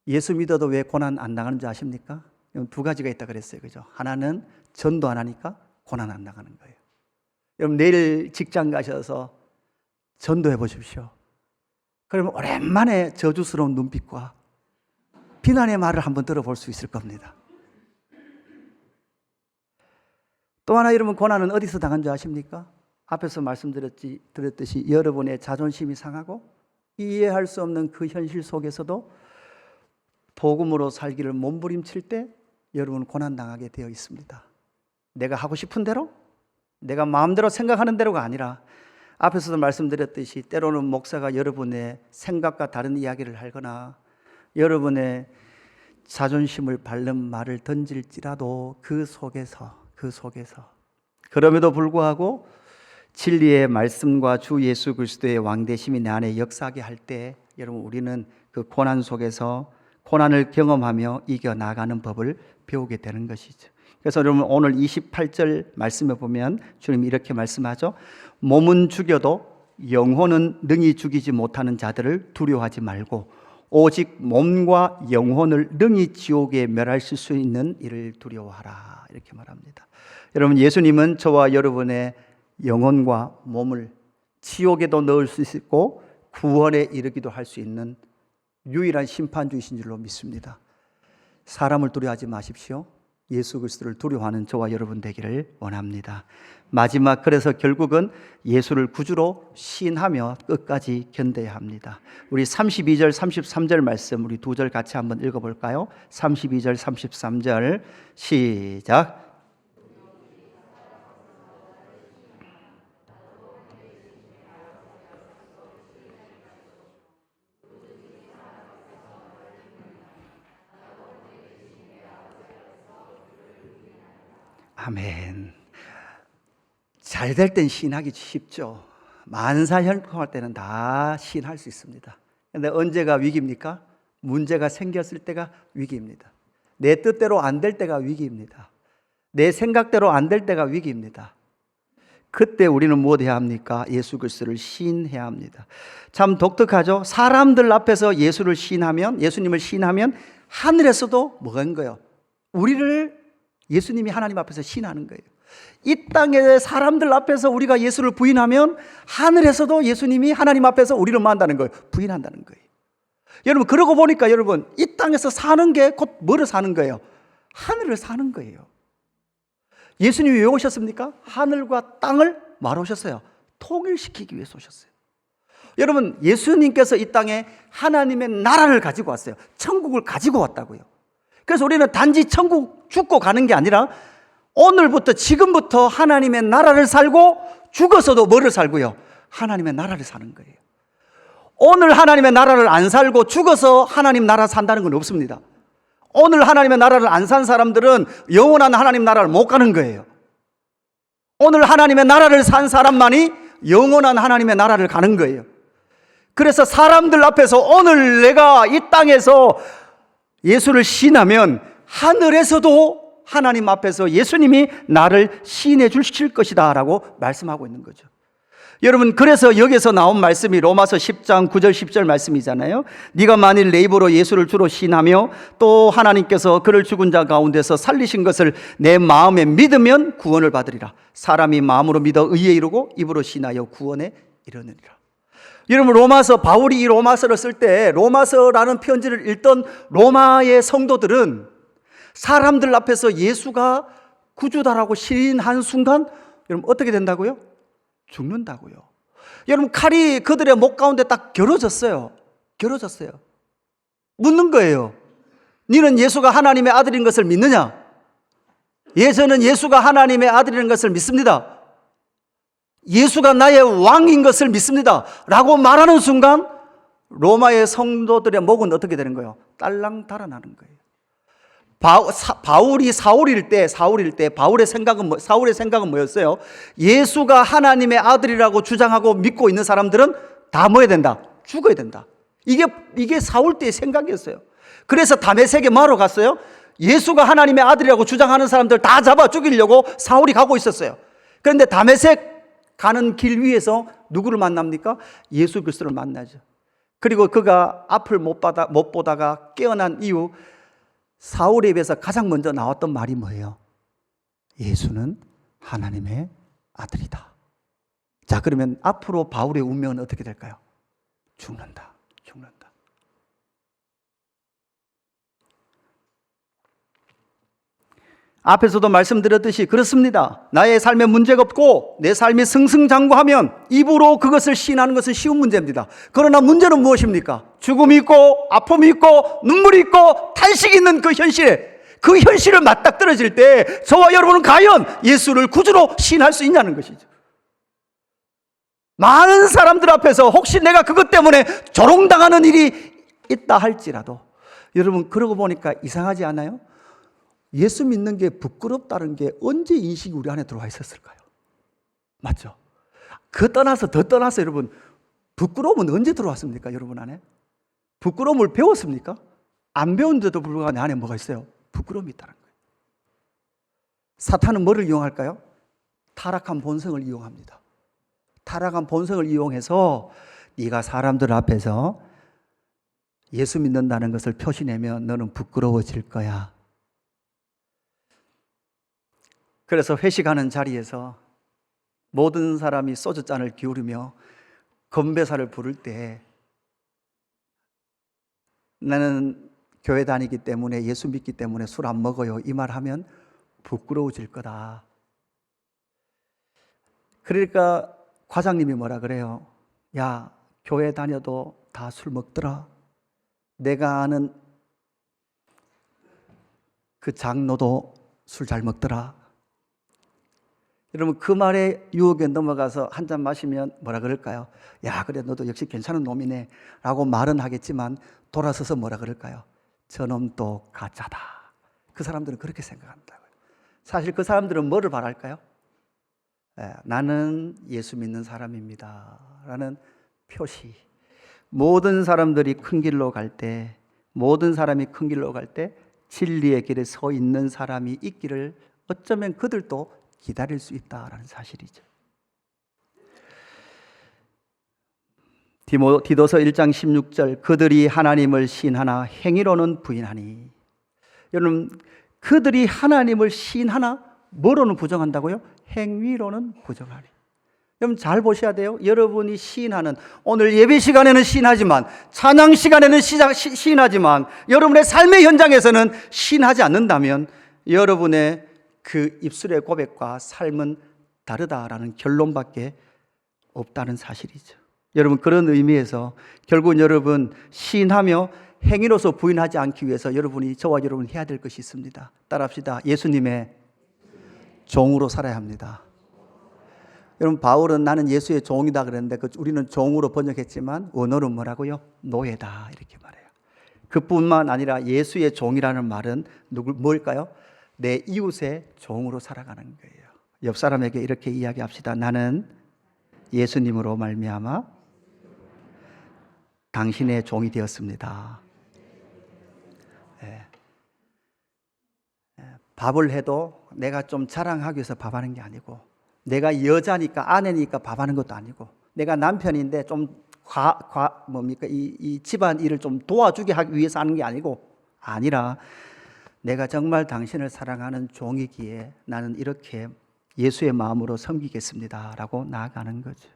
S1: 예수 믿어도 왜 고난 안 당하는지 아십니까? 두 가지가 있다 그랬어요. 그죠? 하나는 전도 안 하니까 고난 안 당하는 거예요. 여러분 내일 직장 가셔서 전도해 보십시오. 그러면 오랜만에 저주스러운 눈빛과 비난의 말을 한번 들어볼 수 있을 겁니다. 또 하나 여러분 고난은 어디서 당한 줄 아십니까? 앞에서 말씀드렸듯이 여러분의 자존심이 상하고 이해할 수 없는 그 현실 속에서도 복음으로 살기를 몸부림칠 때 여러분 고난당하게 되어 있습니다. 내가 하고 싶은 대로, 내가 마음대로 생각하는 대로가 아니라 앞에서도 말씀드렸듯이 때로는 목사가 여러분의 생각과 다른 이야기를 하거나 여러분의 자존심을 밟는 말을 던질지라도 그 속에서 그럼에도 불구하고 진리의 말씀과 주 예수 그리스도의 왕되심이 내 안에 역사하게 할 때 여러분 우리는 그 고난 속에서 고난을 경험하며 이겨나가는 법을 배우게 되는 것이죠. 그래서 여러분 오늘 28절 말씀에 보면 주님이 이렇게 말씀하죠. 몸은 죽여도 영혼은 능히 죽이지 못하는 자들을 두려워하지 말고 오직 몸과 영혼을 능히 지옥에 멸하실 수 있는 이를 두려워하라. 이렇게 말합니다. 여러분 예수님은 저와 여러분의 영혼과 몸을 지옥에도 넣을 수 있고 구원에 이르기도 할 수 있는 유일한 심판주이신 줄로 믿습니다. 사람을 두려워하지 마십시오. 예수 그리스도를 두려워하는 저와 여러분 되기를 원합니다. 마지막, 그래서 결국은 예수를 구주로 시인하며 끝까지 견뎌야 합니다. 우리 32절 33절 말씀 우리 두 절 같이 한번 읽어볼까요? 32절 33절 시작. 아멘. 잘 될 땐 시인하기 쉽죠. 만사형통할 때는 다 시인할 수 있습니다. 그런데 언제가 위기입니까? 문제가 생겼을 때가 위기입니다. 내 뜻대로 안 될 때가 위기입니다. 내 생각대로 안 될 때가 위기입니다. 그때 우리는 무엇 해야 합니까? 예수 그리스도를 시인해야 합니다. 참 독특하죠? 사람들 앞에서 예수님을 시인하면 하늘에서도 뭐가 있는 거예요? 우리를 예수님이 하나님 앞에서 시인하는 거예요. 이 땅의 사람들 앞에서 우리가 예수를 부인하면 하늘에서도 예수님이 하나님 앞에서 우리를 만다는 거예요. 부인한다는 거예요. 여러분, 그러고 보니까 여러분, 이 땅에서 사는 게 곧 뭐를 사는 거예요? 하늘을 사는 거예요. 예수님이 왜 오셨습니까? 하늘과 땅을 말로 오셨어요. 통일시키기 위해서 오셨어요. 여러분, 예수님께서 이 땅에 하나님의 나라를 가지고 왔어요. 천국을 가지고 왔다고요. 그래서 우리는 단지 천국 죽고 가는 게 아니라 오늘부터, 지금부터 하나님의 나라를 살고 죽어서도 뭐를 살고요? 하나님의 나라를 사는 거예요. 오늘 하나님의 나라를 안 살고 죽어서 하나님 나라 산다는 건 없습니다. 오늘 하나님의 나라를 안 산 사람들은 영원한 하나님 나라를 못 가는 거예요. 오늘 하나님의 나라를 산 사람만이 영원한 하나님의 나라를 가는 거예요. 그래서 사람들 앞에서 오늘 내가 이 땅에서 예수를 시인하면 하늘에서도 하나님 앞에서 예수님이 나를 시인해 주실 것이다 라고 말씀하고 있는 거죠. 여러분, 그래서 여기서 나온 말씀이 로마서 10장 9절 10절 말씀이잖아요. 네가 만일 내 입으로 예수를 주로 시인하며 또 하나님께서 그를 죽은 자 가운데서 살리신 것을 내 마음에 믿으면 구원을 받으리라. 사람이 마음으로 믿어 의에 이르고 입으로 시인하여 구원에 이르느니라. 여러분, 바울이 이 로마서를 쓸 때 로마서라는 편지를 읽던 로마의 성도들은 사람들 앞에서 예수가 구주다라고 시인한 순간 여러분 어떻게 된다고요? 죽는다고요. 여러분, 칼이 그들의 목 가운데 딱 겨뤄졌어요. 묻는 거예요. 너는 예수가 하나님의 아들인 것을 믿느냐? 예, 저는 예수가 하나님의 아들인 것을 믿습니다. 예수가 나의 왕인 것을 믿습니다 라고 말하는 순간 로마의 성도들의 목은 어떻게 되는 거예요? 딸랑 달아나는 거예요. 바울이 사울일 때 사울의 생각은 뭐였어요? 예수가 하나님의 아들이라고 주장하고 믿고 있는 사람들은 다 뭐해야 된다? 죽어야 된다. 이게 사울 때의 생각이었어요. 그래서 다메섹에 뭐하러 갔어요? 예수가 하나님의 아들이라고 주장하는 사람들 다 잡아 죽이려고 사울이 가고 있었어요. 그런데 다메섹 가는 길 위에서 누구를 만납니까? 예수 그리스도를 만나죠. 그리고 그가 앞을 못 보다가 깨어난 이후 사울의 입에서 가장 먼저 나왔던 말이 뭐예요? 예수는 하나님의 아들이다. 자, 그러면 앞으로 바울의 운명은 어떻게 될까요? 죽는다. 앞에서도 말씀드렸듯이 그렇습니다. 나의 삶에 문제가 없고 내 삶이 승승장구하면 입으로 그것을 시인하는 것은 쉬운 문제입니다. 그러나 문제는 무엇입니까? 죽음이 있고 아픔이 있고 눈물이 있고 탄식이 있는 그 현실을 맞닥뜨려질 때 저와 여러분은 과연 예수를 구주로 시인할 수 있냐는 것이죠. 많은 사람들 앞에서 혹시 내가 그것 때문에 조롱당하는 일이 있다 할지라도 여러분, 그러고 보니까 이상하지 않아요? 예수 믿는 게 부끄럽다는 게 언제 인식이 우리 안에 들어와 있었을까요? 맞죠? 더 떠나서 여러분, 부끄러움은 언제 들어왔습니까? 여러분 안에? 부끄러움을 배웠습니까? 안 배웠는데도 불구하고 내 안에 뭐가 있어요? 부끄러움이 있다는 거예요. 사탄은 뭐를 이용할까요? 타락한 본성을 이용합니다. 타락한 본성을 이용해서 네가 사람들 앞에서 예수 믿는다는 것을 표시내면 너는 부끄러워질 거야. 그래서 회식하는 자리에서 모든 사람이 소주잔을 기울이며 건배사를 부를 때 나는 교회 다니기 때문에 예수 믿기 때문에 술 안 먹어요 이 말 하면 부끄러워질 거다. 그러니까 과장님이 뭐라 그래요? 야, 교회 다녀도 다 술 먹더라. 내가 아는 그 장로도 술 잘 먹더라. 여러분, 그 말에 유혹에 넘어가서 한 잔 마시면 뭐라 그럴까요? 야, 그래, 너도 역시 괜찮은 놈이네 라고 말은 하겠지만 돌아서서 뭐라 그럴까요? 저놈도 가짜다. 그 사람들은 그렇게 생각한다고요. 사실 그 사람들은 뭐를 바랄까요? 나는 예수 믿는 사람입니다 라는 표시. 모든 사람들이 큰 길로 갈 때, 모든 사람이 큰 길로 갈 때 진리의 길에 서 있는 사람이 있기를 어쩌면 그들도 기다릴 수 있다라는 사실이죠. 디도서 1장 16절, 그들이 하나님을 시인하나 행위로는 부인하니. 여러분, 그들이 하나님을 시인하나 뭐로는 부정한다고요? 행위로는 부정하니. 여러분 잘 보셔야 돼요. 여러분이 시인하는, 오늘 예배 시간에는 시인하지만, 찬양 시간에는 시인하지만, 여러분의 삶의 현장에서는 시인하지 않는다면 여러분의 그 입술의 고백과 삶은 다르다라는 결론밖에 없다는 사실이죠. 여러분, 그런 의미에서 결국 여러분 시인하며 행위로서 부인하지 않기 위해서 여러분이, 저와 여러분 해야 될 것이 있습니다. 따라합시다. 예수님의 종으로 살아야 합니다. 여러분, 바울은 나는 예수의 종이다 그랬는데 우리는 종으로 번역했지만 원어는 뭐라고요? 노예다 이렇게 말해요. 그뿐만 아니라 예수의 종이라는 말은 뭘까요? 내 이웃의 종으로 살아가는 거예요. 옆 사람에게 이렇게 이야기합시다. 나는 예수님으로 말미암아 당신의 종이 되었습니다. 밥을 해도 내가 좀 자랑하기 위해서 밥하는 게 아니고, 내가 여자니까, 아내니까 밥하는 것도 아니고, 내가 남편인데 좀 이 집안 일을 좀 도와주게 하기 위해서 하는 게 아니라 내가 정말 당신을 사랑하는 종이기에 나는 이렇게 예수의 마음으로 섬기겠습니다 라고 나아가는 거죠.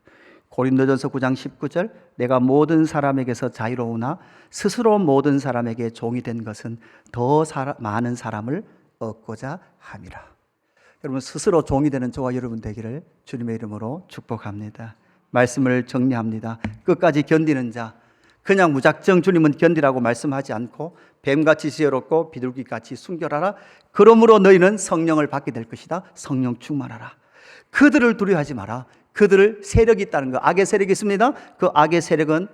S1: 고린도전서 9장 19절, 내가 모든 사람에게서 자유로우나 스스로 모든 사람에게 종이 된 것은 더 많은 사람을 얻고자 함이라. 여러분, 스스로 종이 되는 저와 여러분 되기를 주님의 이름으로 축복합니다. 말씀을 정리합니다. 끝까지 견디는 자, 그냥 무작정 주님은 견디라고 말씀하지 않고 뱀같이 지혜롭고 비둘기같이 순결하라. 그러므로 너희는 성령을 받게 될 것이다. 성령 충만하라. 그들을 두려워하지 마라. 그들을 세력이 있다는 거, 악의 세력이 있습니다. 그 악의 세력은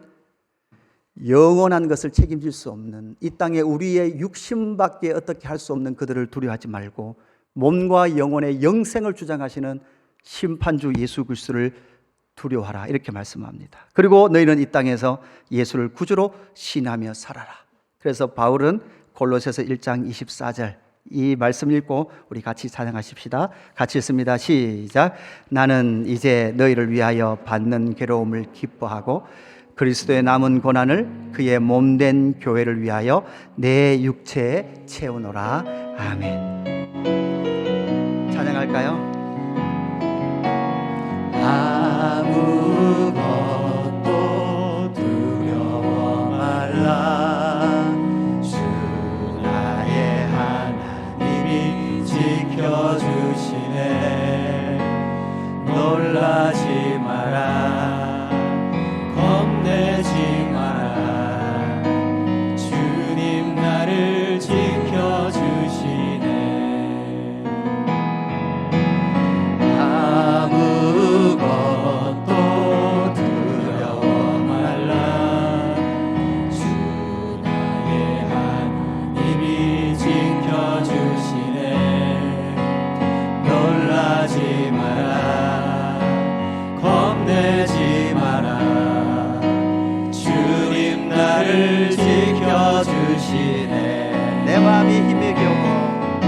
S1: 영원한 것을 책임질 수 없는, 이 땅에 우리의 육신밖에 어떻게 할 수 없는 그들을 두려워하지 말고 몸과 영혼의 영생을 주장하시는 심판주 예수 그리스도를 두려워하라 이렇게 말씀합니다. 그리고 너희는 이 땅에서 예수를 구주로 신하며 살아라. 그래서 바울은 골로새서 1장 24절 이 말씀 읽고 우리 같이 찬양하십시다. 같이 읽습니다. 시작. 나는 이제 너희를 위하여 받는 괴로움을 기뻐하고 그리스도의 남은 고난을 그의 몸된 교회를 위하여 내 육체에 채우노라. 아멘. 찬양할까요? 아무것도 두려워 말라. 주 나의 하나님이 지켜주시네. 놀라지 마라. 겁내지 마라. 주님 나를 지켜주시네. 아무것도 두려워 말라. 주 나의 하나님이 지켜주시네. 놀라지 마라. 겁내지 마라. 주님 나를 지켜주시네. 내 마음이 힘에 겨워,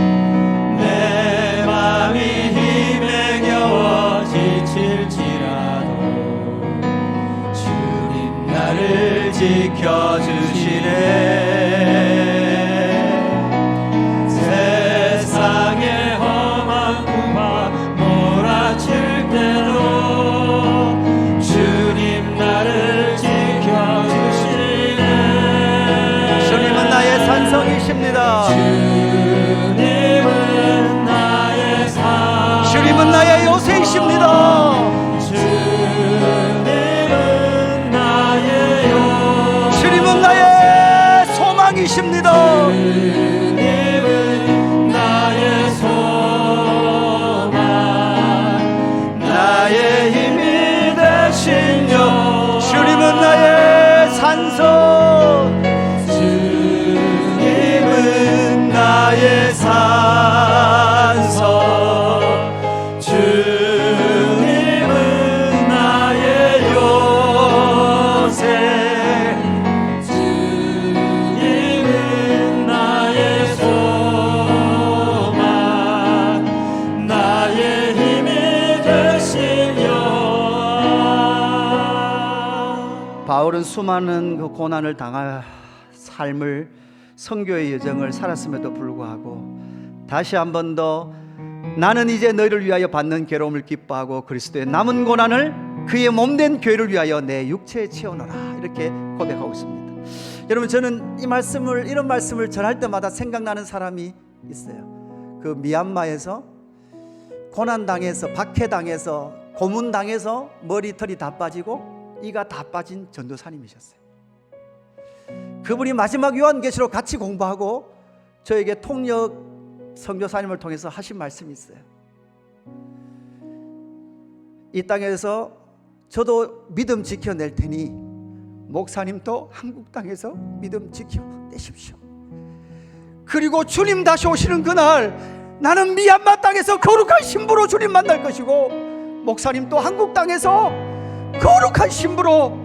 S1: 내 마음이 힘에 겨워 지칠지라도 주님 나를 지켜주시네. 세상의 험한 구마 몰아칠 때도 주님 나를 지켜주시네. 주님은 나의 산성이십니다. 주님은 바울은 수많은 그 고난을 당할 삶을, 선교의 여정을 살았음에도 불구하고 다시 한 번 더 나는 이제 너희를 위하여 받는 괴로움을 기뻐하고 그리스도의 남은 고난을 그의 몸된 교회를 위하여 내 육체에 채워넣어라, 이렇게 고백하고 있습니다. 여러분, 저는 이런 말씀을 전할 때마다 생각나는 사람이 있어요. 그 미얀마에서 고난당해서, 박해당해서, 고문당해서 머리털이 다 빠지고 이가 다 빠진 전도사님이셨어요. 그분이 마지막 요한계시록 같이 공부하고 저에게 통역 선교사님을 통해서 하신 말씀이 있어요. 이 땅에서 저도 믿음 지켜낼 테니 목사님도 한국 땅에서 믿음 지켜내십시오. 그리고 주님 다시 오시는 그날 나는 미얀마 땅에서 거룩한 신부로 주님 만날 것이고 목사님도 한국 땅에서 거룩한 신부로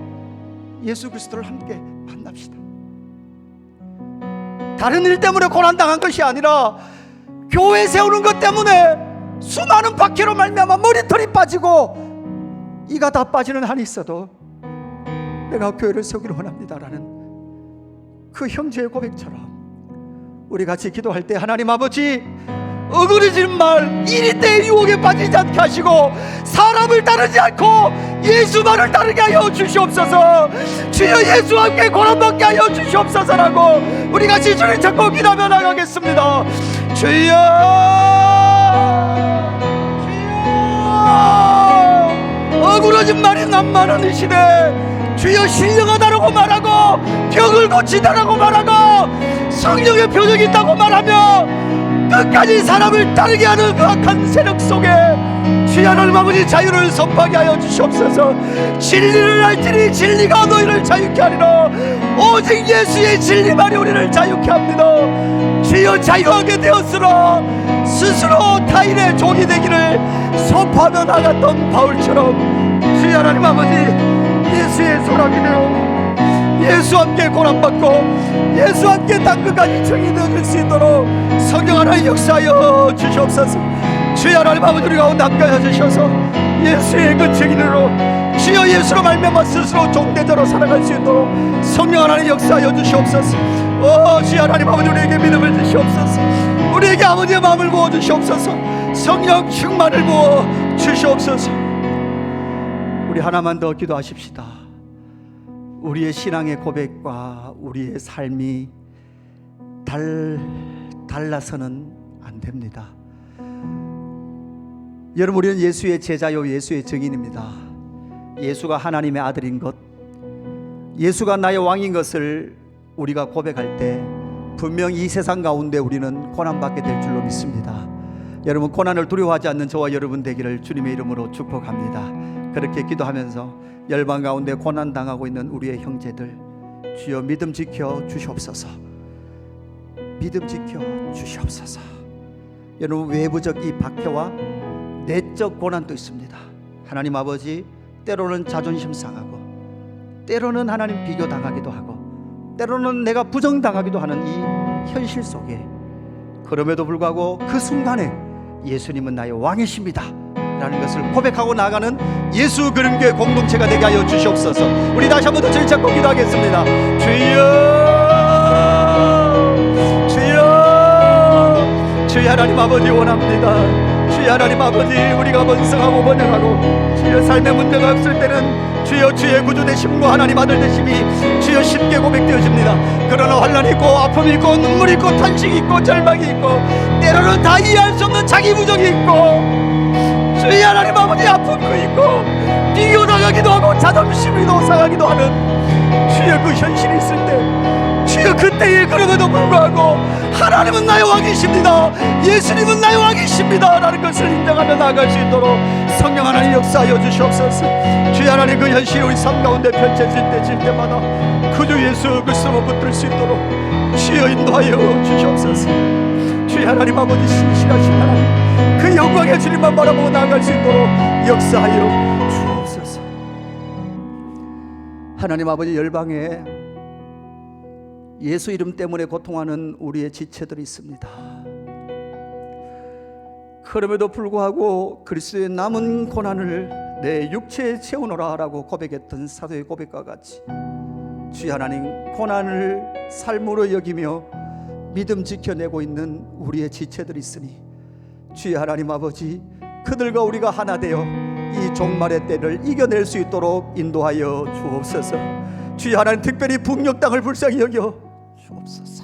S1: 예수 그리스도를 함께 만납시다. 다른 일 때문에 고난당한 것이 아니라 교회 세우는 것 때문에 수많은 박해로 말미암아 머리털이 빠지고 이가 다 빠지는 한이 있어도 내가 교회를 세우기를 원합니다라는 그 형제의 고백처럼 우리 같이 기도할 때 하나님 아버지, 어그러진 말, 이리 때의 유혹에 빠지지 않게 하시고 사람을 따르지 않고 예수만을 따르게 하여 주시옵소서. 주여, 예수와 함께 고난받게 하여 주시옵소서라고 우리 같이 주님 찾고 기도하며 나가겠습니다. 주여, 주여, 어그러진 말이 남많은 이 시대 주여, 신령하다라고 말하고 병을 고치다라고 말하고 성령의 표적이 있다고 말하며 끝까지 사람을 따르게 하는 그 악한 세력 속에 주여 하나님 아버지, 자유를 선포하게 하여 주시옵소서. 진리를 알지니 진리가 너희를 자유케 하리라. 오직 예수의 진리만이 우리를 자유케 합니다. 주여, 자유하게 되었으나 스스로 타인의 종이 되기를 선포하며 나갔던 바울처럼 주여 하나님 아버지, 예수의 소락이 되어 예수와 함께 고난받고 예수와 함께 땅끝까지 정의되어 줄 수 있도록 성령 하나님 역사하여 주시옵소서. 주여 하나님 아버지, 우리 가운데 함께하여 주셔서 예수의 그 증인으로 주여 예수로 말미암아 스스로 종대자로 살아갈 수 있도록 성령 하나님 역사하여 주시옵소서. 주여 하나님 아버지, 우리에게 믿음을 주시옵소서. 우리에게 아버지의 마음을 부어 주시옵소서. 성령 충만을 부어 주시옵소서. 우리 하나만 더 기도하십시다. 우리의 신앙의 고백과 우리의 삶이 달라서는 안 됩니다. 여러분, 우리는 예수의 제자요 예수의 증인입니다. 예수가 하나님의 아들인 것, 예수가 나의 왕인 것을 우리가 고백할 때 분명 이 세상 가운데 우리는 고난받게 될 줄로 믿습니다. 여러분, 고난을 두려워하지 않는 저와 여러분 되기를 주님의 이름으로 축복합니다. 그렇게 기도하면서 열방 가운데 고난당하고 있는 우리의 형제들, 주여 믿음 지켜 주시옵소서. 믿음 지켜 주시옵소서. 여러분, 외부적 이 박해와 내적 고난도 있습니다. 하나님 아버지, 때로는 자존심 상하고 때로는 하나님 비교당하기도 하고 때로는 내가 부정당하기도 하는 이 현실 속에, 그럼에도 불구하고 그 순간에 예수님은 나의 왕이십니다 라는 것을 고백하고 나가는 예수 그림교회 공동체가 되게 하여 주시옵소서. 우리 다시 한번 더 주님 찾고 기도하겠습니다. 주여, 주여, 주여 하나님 아버지 원합니다. 주여 하나님 아버지, 우리가 번성하고 번영하고 주여 삶의 문제가 없을 때는 주여 주의 구주 되심과 하나님 아들 되심이 주여 쉽게 고백되어집니다. 그러나 환난이 있고 아픔이 있고 눈물이 있고 탄식이 있고 절망이 있고 때로는 다 이해할 수 없는 자기 부정이 있고 주의 하나님 아버지, 아픔도 있고 비교당하기도 하고 자존심이 상하기도 하는 주여 그 현실이 있을 때 주여 그때에 그럼에도 불구하고 하나님은 나의 왕이십니다, 예수님은 나의 왕이십니다 라는 것을 인정하며 나아갈 수 있도록 성령 하나님 역사하여 주시옵소서. 주여 하나님, 그 현실이 우리 삶 가운데 펼쳐질 때마다 그 주 예수 그리스도로 붙들 수 있도록 주여 인도하여 주시옵소서. 주여 하나님 아버지, 신실하신 하나님, 그 영광의 주님만 바라보고 나아갈 수 있도록 역사하여 주옵소서. 하나님 아버지, 열방에 예수 이름 때문에 고통하는 우리의 지체들이 있습니다. 그럼에도 불구하고 그리스도의 남은 고난을 내 육체에 채우노라 라고 고백했던 사도의 고백과 같이 주여 하나님, 고난을 삶으로 여기며 믿음 지켜내고 있는 우리의 지체들이 있으니 주여 하나님 아버지, 그들과 우리가 하나 되어 이 종말의 때를 이겨낼 수 있도록 인도하여 주옵소서. 주여 하나님, 특별히 북녘 땅을 불쌍히 여겨 주옵소서.